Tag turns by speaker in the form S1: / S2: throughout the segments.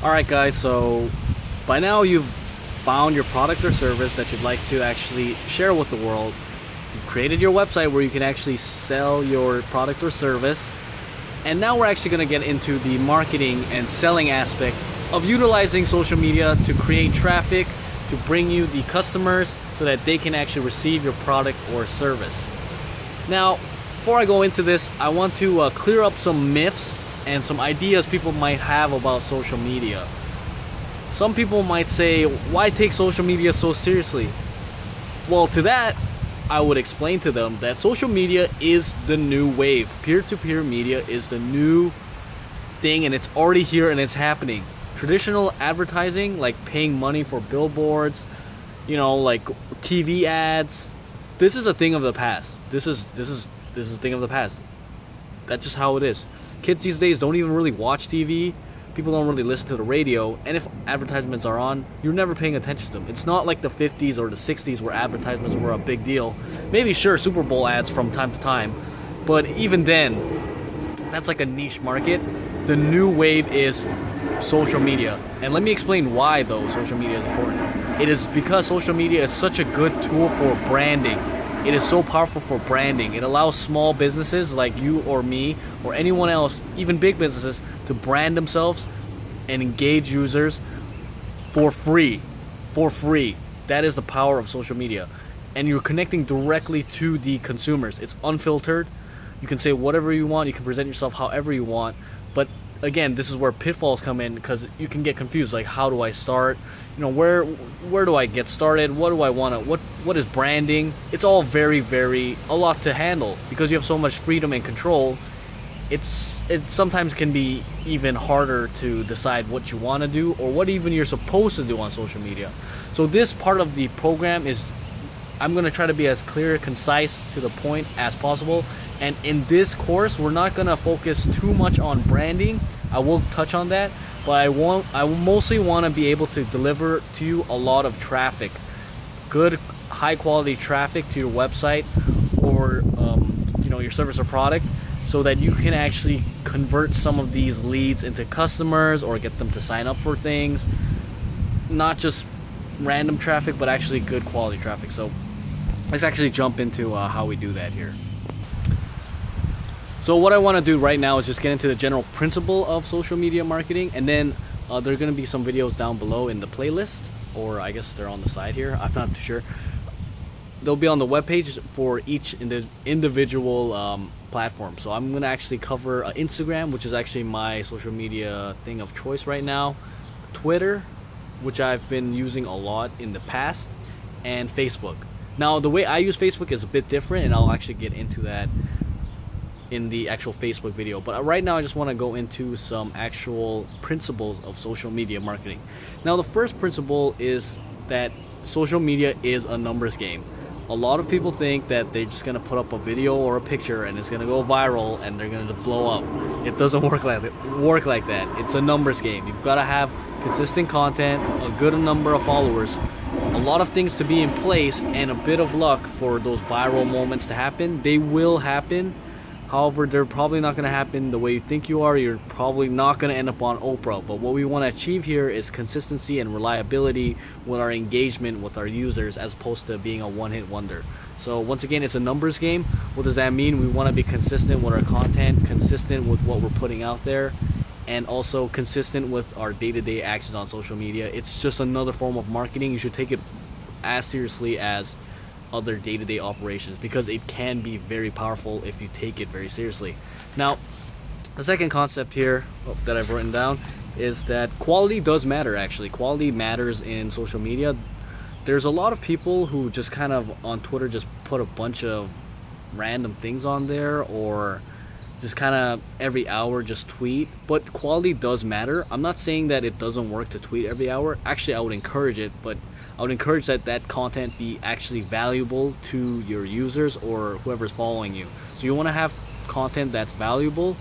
S1: Alright guys, so by now you've found your product or service that you'd like to actually share with the world. You've created your website where you can actually sell your product or service. And now we're actually going to get into the marketing and selling aspect of utilizing social media to create traffic, to bring you the customers so that they can actually receive your product or service. Now, before I go into this, I want to clear up some myths and some ideas people might have about social media. Some people might say, why take social media so seriously? Well, to that, I would explain to them that social media is the new wave. Peer-to-peer media is the new thing, and it's already here and it's happening. Traditional advertising, like paying money for billboards, like TV ads, this is a thing of the past. This is a thing of the past. That's just how it is. Kids these days don't even really watch TV. People don't really listen to the radio, and if advertisements are on, you're never paying attention to them. It's not like the 50s or the 60s where advertisements were a big deal. Maybe sure, Super Bowl ads from time to time, but even then, that's like a niche market. The new wave is social media. And let me explain why though social media is important. It is because social media is such a good tool for branding. It is so powerful for branding. It allows small businesses like you or me or anyone else, even big businesses, to brand themselves and engage users for free. For free. That is the power of social media. And you're connecting directly to the consumers. It's unfiltered. You can say whatever you want. You can present yourself however you want. But again, this is where pitfalls come in, because you can get confused. Like, how do I start? Where do I get started? What do I want to? What is branding? It's all very, very a lot to handle because you have so much freedom and control. It sometimes can be even harder to decide what you want to do or what even you're supposed to do on social media. So this part of the program is, I'm going to try to be as clear, concise, to the point as possible. And in this course, we're not going to focus too much on branding. I will touch on that, but I mostly want to be able to deliver to you a lot of traffic, good, high quality traffic to your website or your service or product, so that you can actually convert some of these leads into customers or get them to sign up for things. Not just random traffic, but actually good quality traffic. So let's actually jump into how we do that here. So what I want to do right now is just get into the general principle of social media marketing, and then there are going to be some videos down below in the playlist, or I guess they're on the side here, I'm not too sure. They'll be on the webpage for each individual platform. So I'm going to actually cover Instagram, which is actually my social media thing of choice right now, Twitter, which I've been using a lot in the past, and Facebook. Now the way I use Facebook is a bit different, and I'll actually get into that in the actual Facebook video. But right now I just want to go into some actual principles of social media marketing. Now the first principle is that social media is a numbers game. A lot of people think that they're just going to put up a video or a picture and it's going to go viral and they're going to blow up. It doesn't work like that. It's a numbers game. You've got to have consistent content, a good number of followers, a lot of things to be in place, and a bit of luck for those viral moments to happen. They will happen. However, they're probably not going to happen the way you think you are. You're probably not going to end up on Oprah. But what we want to achieve here is consistency and reliability with our engagement with our users, as opposed to being a one-hit wonder. So once again, it's a numbers game. What does that mean? We want to be consistent with our content, consistent with what we're putting out there, and also consistent with our day-to-day actions on social media. It's just another form of marketing. You should take it as seriously as other day-to-day operations, because it can be very powerful if you take it very seriously. Now, the second concept here that I've written down is that quality does matter. Actually, quality matters in social media. There's a lot of people who just kind of on Twitter just put a bunch of random things on there, or just kind of every hour just tweet. But quality does matter. I'm not saying that it doesn't work to tweet every hour. Actually, I would encourage it, but I would encourage that content be actually valuable to your users or whoever's following you. So you want to have content that's valuable,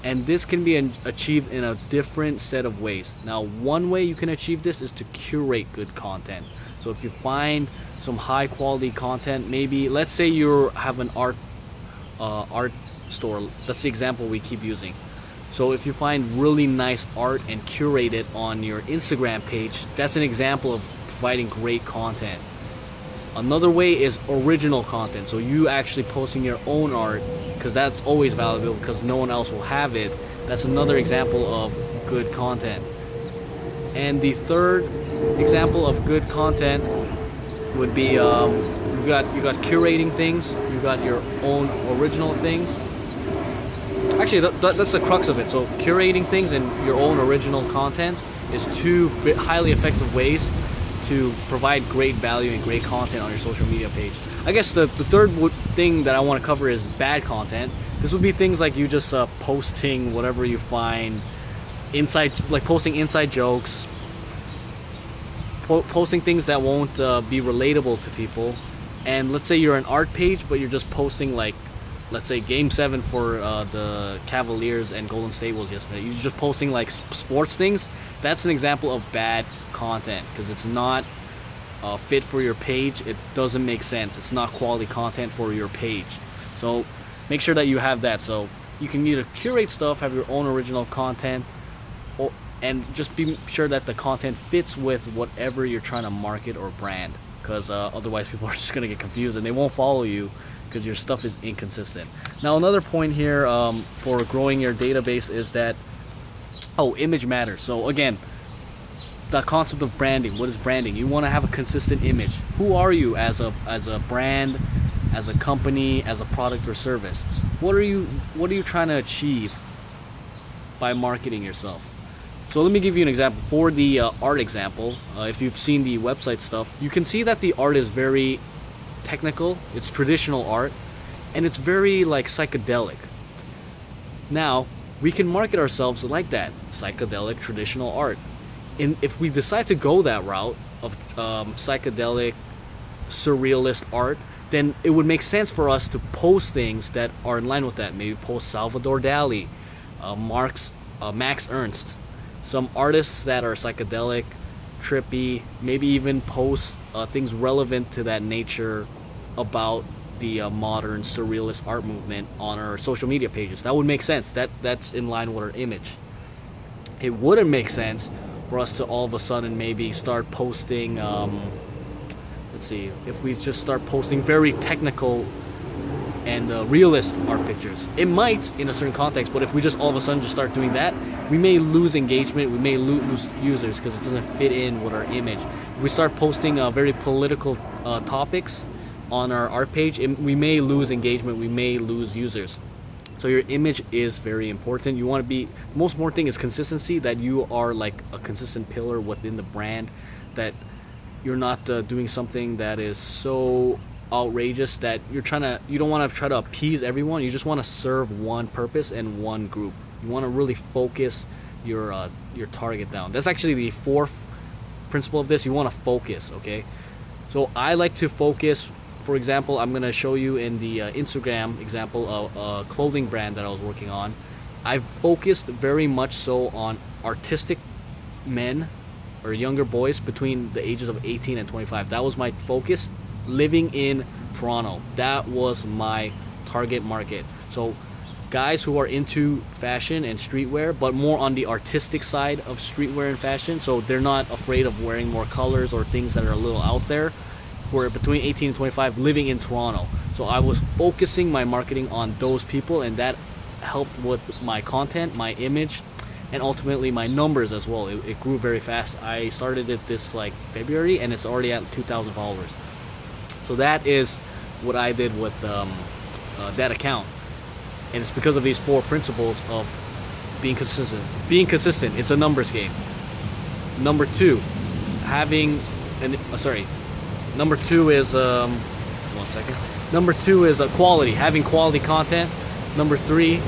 S1: and this can be achieved in a different set of ways. Now, one way you can achieve this is to curate good content. So if you find some high quality content, maybe let's say you have an art store. That's the example we keep using. So if you find really nice art and curate it on your Instagram page, that's an example of providing great content. Another way is original content. So you actually posting your own art, because that's always valuable because no one else will have it. That's another example of good content. And the third example of good content would be you got curating things, you got your own original things. Actually, that's the crux of it. So curating things and your own original content is two highly effective ways to provide great value and great content on your social media page. I guess the third thing that I want to cover is bad content. This would be things like you just posting whatever you find, posting inside jokes, posting things that won't be relatable to people. And let's say you're an art page, but you're just posting like, let's say Game 7 for the Cavaliers and Golden State was yesterday. You're just posting like sports things. That's an example of bad content because it's not fit for your page. It doesn't make sense. It's not quality content for your page. So make sure that you have that. So you can either curate stuff, have your own original content, and just be sure that the content fits with whatever you're trying to market or brand, because otherwise people are just going to get confused and they won't follow you because your stuff is inconsistent. Now another point here for growing your database is that image matters. So again, the concept of branding. What is branding? You want to have a consistent image. Who are you as a brand, as a company, as a product or service? What are you trying to achieve by marketing yourself? So let me give you an example. For the art example, if you've seen the website stuff, you can see that the art is very technical. It's traditional art, and it's very like psychedelic. Now we can market ourselves like that, psychedelic traditional art. And if we decide to go that route of psychedelic surrealist art, then it would make sense for us to post things that are in line with that. Maybe post Salvador Dali, Max Ernst, some artists that are psychedelic, trippy, maybe even post things relevant to that nature about the modern surrealist art movement on our social media pages. That would make sense. That's in line with our image. It wouldn't make sense for us to all of a sudden maybe start posting, let's see, if we just start posting very technical and realist art pictures. It might in a certain context, but if we just all of a sudden just start doing that, we may lose engagement, we may lose users because it doesn't fit in with our image. If we start posting very political topics on our art page, we may lose engagement, we may lose users. So your image is very important. You want to be, the most important thing is consistency, that you are like a consistent pillar within the brand, that you're not doing something that is so outrageous that you don't want to try to appease everyone. You just want to serve one purpose and one group. You want to really focus your target down. That's actually the fourth principle of this. You want to focus, okay? So I like to focus. For example, I'm going to show you in the Instagram example of a clothing brand that I was working on. I focused very much so on artistic men or younger boys between the ages of 18 and 25. That was my focus. Living in Toronto, that was my target market. So guys who are into fashion and streetwear, but more on the artistic side of streetwear and fashion, so they're not afraid of wearing more colors or things that are a little out there, who are between 18 and 25, living in Toronto. So I was focusing my marketing on those people, and that helped with my content, my image, and ultimately my numbers as well. It grew very fast. I started it this like February, and it's already at 2,000 followers. So that is what I did with that account, and it's because of these four principles of being consistent. Being consistent, it's a numbers game. Number two, Number two is Number two is quality, having quality content. Number three,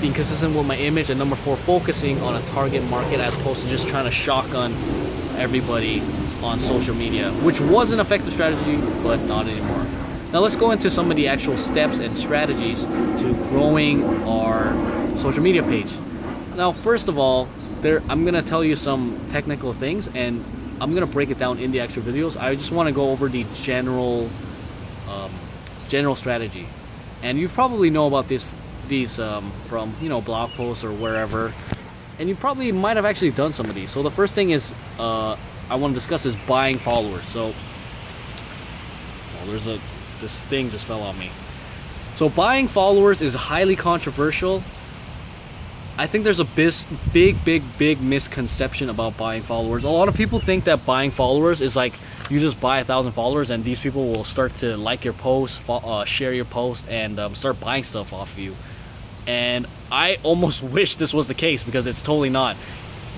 S1: being consistent with my image, and number four, focusing on a target market as opposed to just trying to shotgun everybody on social media, which was an effective strategy, but not anymore. Now let's go into some of the actual steps and strategies to growing our social media page. Now, first of all, I'm gonna tell you some technical things, and I'm gonna break it down in the actual videos. I just want to go over the general strategy, and you probably know about this these from, you know, blog posts or wherever, and you probably might have actually done some of these. So the first thing is I want to discuss is buying followers. So this thing just fell on me. So buying followers is highly controversial. I think there's a big misconception about buying followers. A lot of people think that buying followers is like you just buy 1,000 followers and these people will start to like your posts, share your post, and start buying stuff off of you. And I almost wish this was the case, because it's totally not.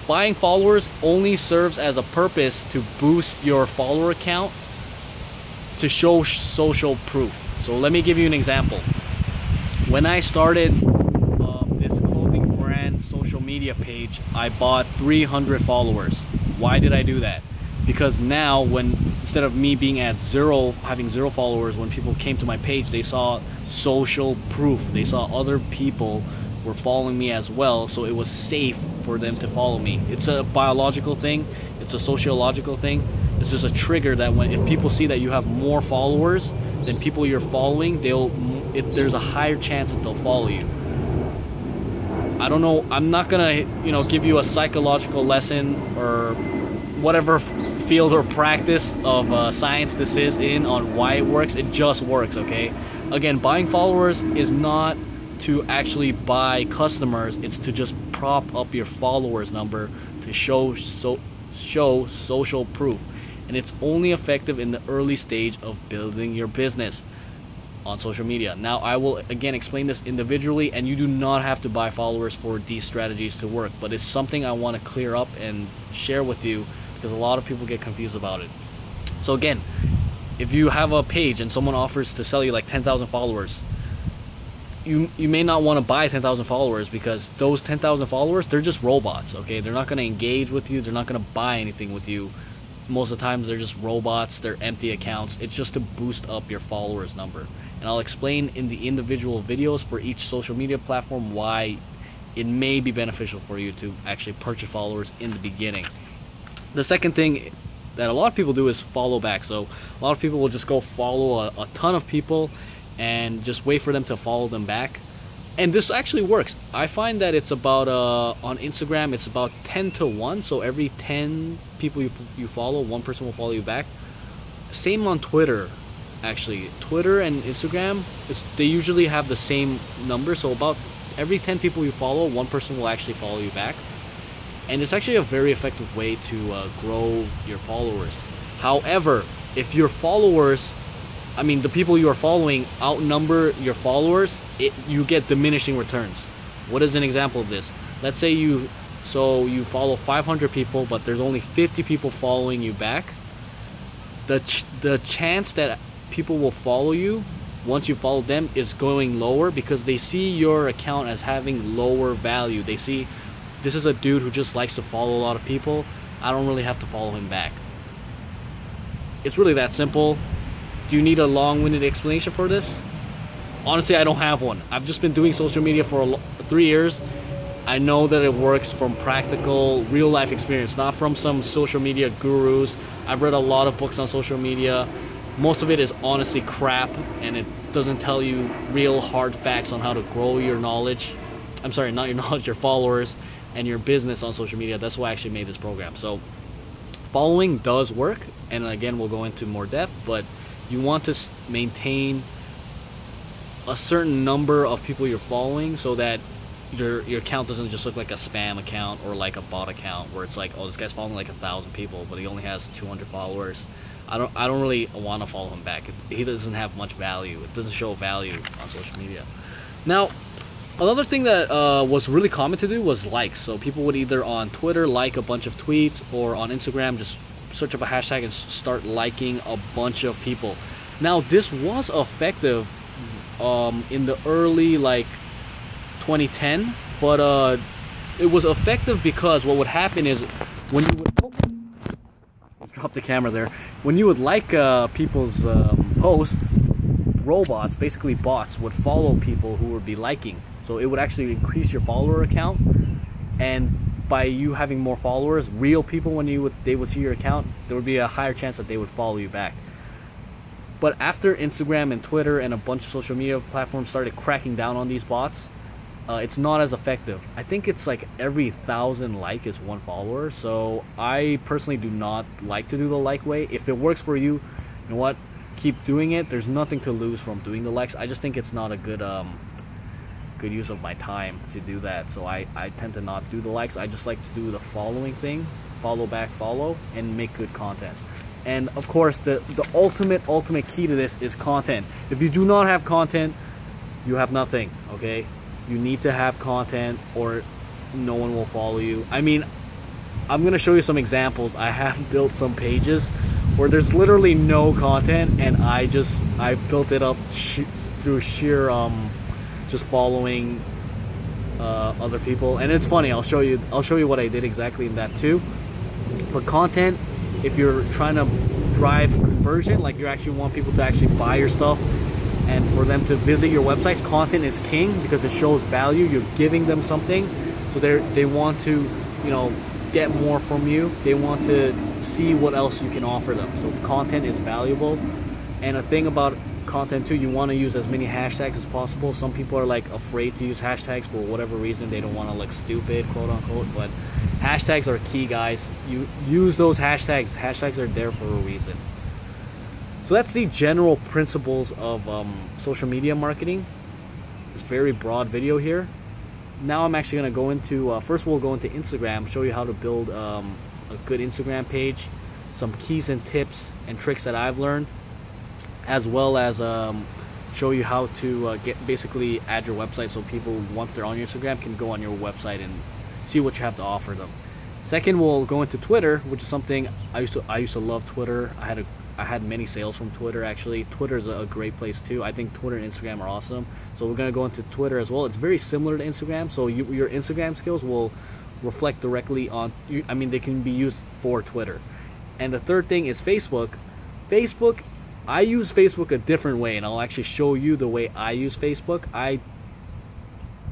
S1: Buying followers only serves as a purpose to boost your follower count, to show social proof. So let me give you an example. When I started this clothing brand social media page, I bought 300 followers. Why did I do that? Because now, when instead of me being at having 0 followers, when people came to my page, they saw social proof. They saw other people were following me as well, so it was safe for them to follow me. It's a biological thing. It's a sociological thing. It's just a trigger that if people see that you have more followers than people you're following, there's a higher chance that they'll follow you. I don't know. I'm not gonna, you know, give you a psychological lesson or whatever field or practice of science this is on why it works. It just works, okay? Again, buying followers is not to actually buy customers. It's to just prop up your followers number to show social proof. And it's only effective in the early stage of building your business on social media. Now, I will again explain this individually, and you do not have to buy followers for these strategies to work, but it's something I want to clear up and share with you, because a lot of people get confused about it. So again, if you have a page and someone offers to sell you like 10,000 followers, you may not want to buy 10,000 followers, because those 10,000 followers, they're just robots, okay? They're not going to engage with you. They're not going to buy anything with you. Most of the times they're just robots. They're empty accounts. It's just to boost up your followers number. And I'll explain in the individual videos for each social media platform why it may be beneficial for you to actually purchase followers in the beginning. The second thing that a lot of people do is follow back. So a lot of people will just go follow a ton of people and just wait for them to follow them back. And this actually works. I find that it's about on Instagram, it's about 10 to 1. So every 10 people you follow, one person will follow you back. Same on Twitter, actually. Twitter and Instagram, they usually have the same number. So about every 10 people you follow, one person will actually follow you back. And it's actually a very effective way to grow your followers. However, if your followers, the people you are following outnumber your followers, you get diminishing returns. What is an example of this? Let's say you follow 500 people, but there's only 50 people following you back. The chance that people will follow you once you follow them is going lower, because they see your account as having lower value. They see, this is a dude who just likes to follow a lot of people. I don't really have to follow him back. It's really that simple. Do you need a long-winded explanation for this? Honestly, I don't have one. I've just been doing social media for 3 years. I know that it works from practical, real-life experience, not from some social media gurus. I've read a lot of books on social media. Most of it is honestly crap, and it doesn't tell you real hard facts on how to grow your knowledge. I'm sorry, not your knowledge, your followers and your business on social media. That's why I actually made this program. So following does work, and again, we'll go into more depth, but you want to maintain a certain number of people you're following so that your account doesn't just look like a spam account or like a bot account where it's like, oh, this guy's following like 1,000 people, but he only has 200 followers. I don't really want to follow him back. He doesn't have much value. It doesn't show value on social media. Now, another thing that was really common to do was likes. So people would either on Twitter like a bunch of tweets, or on Instagram just search up a hashtag and start liking a bunch of people. Now, this was effective in the early 2010, but it was effective because what would happen is when you would drop the camera there, when you would like people's posts, robots, basically bots, would follow people who would be liking. So it would actually increase your follower account, and by you having more followers, real people, when they would see your account, there would be a higher chance that they would follow you back. But after Instagram and Twitter and a bunch of social media platforms started cracking down on these bots, it's not as effective. I think it's like every 1,000 like is 1 follower. So I personally do not like to do the like way. If it works for you, you know what? Keep doing it. There's nothing to lose from doing the likes. I just think it's not a good good use of my time to do that. So I tend to not do the likes. I just like to do the following thing, follow back, follow, and make good content. And of course, the ultimate key to this is content. If you do not have content, you have nothing, okay? You need to have content or no one will follow you. I mean, I'm gonna show you some examples. I have built some pages where there's literally no content, and I built it up through sheer just following other people. And it's funny, I'll show you what I did exactly in that too. But content, if you're trying to drive conversion, like you actually want people to actually buy your stuff and for them to visit your websites, content is king because it shows value. You're giving them something, so they want to, you know, get more from you. They want to see what else you can offer them. So content is valuable. And a thing about content too, you want to use as many hashtags as possible. Some people are like afraid to use hashtags for whatever reason. They don't want to look stupid, quote unquote, but hashtags are key, guys. You use those hashtags. Hashtags are there for a reason. So that's the general principles of social media marketing. It's a very broad video here. Now I'm actually going to go into, first we'll go into Instagram, show you how to build a good Instagram page, some keys and tips and tricks that I've learned, as well as show you how to basically add your website so people, once they're on your Instagram, can go on your website and see what you have to offer them. Second, we'll go into Twitter, which is something I used to love Twitter. I had many sales from Twitter, actually. Twitter is a great place too. I think Twitter and Instagram are awesome. So we're gonna go into Twitter as well. It's very similar to Instagram, so your Instagram skills will reflect directly on, I mean, they can be used for Twitter. And the third thing is Facebook. Facebook, I use Facebook a different way, and I'll actually show you the way I use Facebook.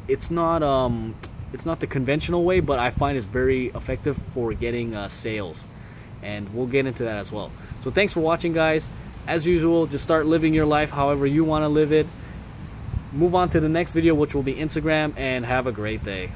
S1: It's not the conventional way, but I find it's very effective for getting sales, and we'll get into that as well. So thanks for watching, guys. As usual, just start living your life however you want to live it. Move on to the next video, which will be Instagram, and have a great day.